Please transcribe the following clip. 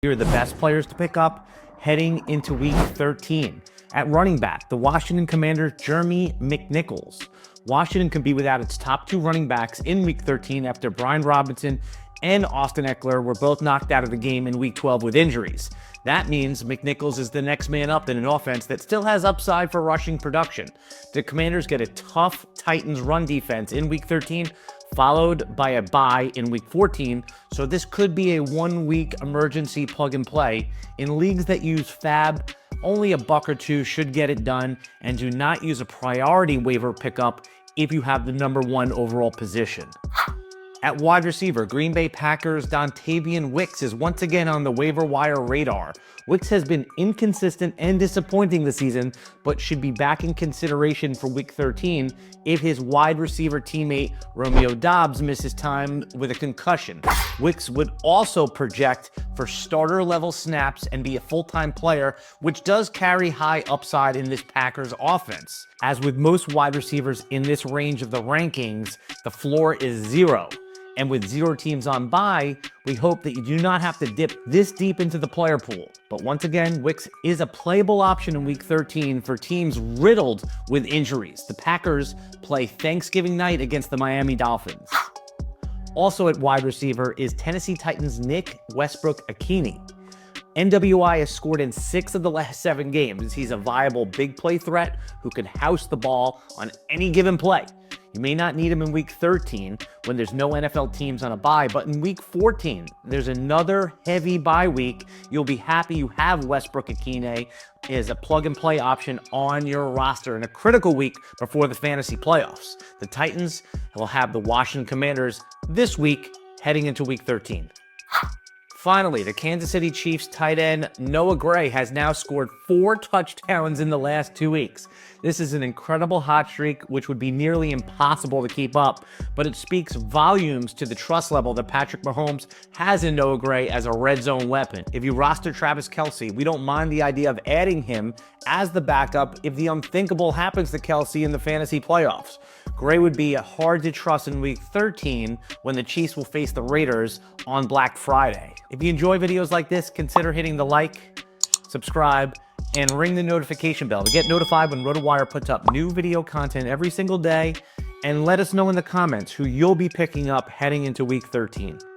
Here are the best players to pick up heading into week 13. At running back, the Washington Commanders' Jeremy McNichols. Washington could be without its top two running backs in week 13 after Brian Robinson and Austin Eckler were both knocked out of the game in week 12 with injuries. That means McNichols is the next man up in an offense that still has upside for rushing production. The Commanders get a tough Titans run defense in week 13, followed by a bye in week 14, so this could be a 1-week emergency plug and play. In leagues that use fab, only a buck or two should get it done, and do not use a priority waiver pickup if you have the number 1 overall position. At wide receiver, Green Bay Packers' Davante Wix is once again on the waiver wire radar. Wix has been inconsistent and disappointing this season, but should be back in consideration for week 13 if his wide receiver teammate Romeo Doubs misses time with a concussion. Wix would also project for starter level snaps and be a full-time player, which does carry high upside in this Packers offense. As with most wide receivers in this range of the rankings, the floor is 0. And with 0 teams on bye, we hope that you do not have to dip this deep into the player pool. But once again, Wix is a playable option in week 13 for teams riddled with injuries. The Packers play Thanksgiving night against the Miami Dolphins. Also at wide receiver is Tennessee Titans' Nick Westbrook-Ikhine. NWI has scored in 6 of the last 7 games. He's a viable big play threat who can house the ball on any given play. You may not need him in week 13 when there's no NFL teams on a bye, but in week 14, there's another heavy bye week. You'll be happy you have Westbrook-Ikhine as a plug-and-play option on your roster in a critical week before the fantasy playoffs. The Titans will have the Washington Commanders this week heading into week 13. Finally, the Kansas City Chiefs tight end Noah Gray has now scored 4 touchdowns in the last 2 weeks. This is an incredible hot streak, which would be nearly impossible to keep up, but it speaks volumes to the trust level that Patrick Mahomes has in Noah Gray as a red zone weapon. If you roster Travis Kelce, we don't mind the idea of adding him as the backup if the unthinkable happens to Kelce in the fantasy playoffs. Gray would be hard to trust in week 13 when the Chiefs will face the Raiders on Black Friday. If you enjoy videos like this, consider hitting the like, subscribe, and ring the notification bell to get notified when RotoWire puts up new video content every single day. And let us know in the comments who you'll be picking up heading into week 13.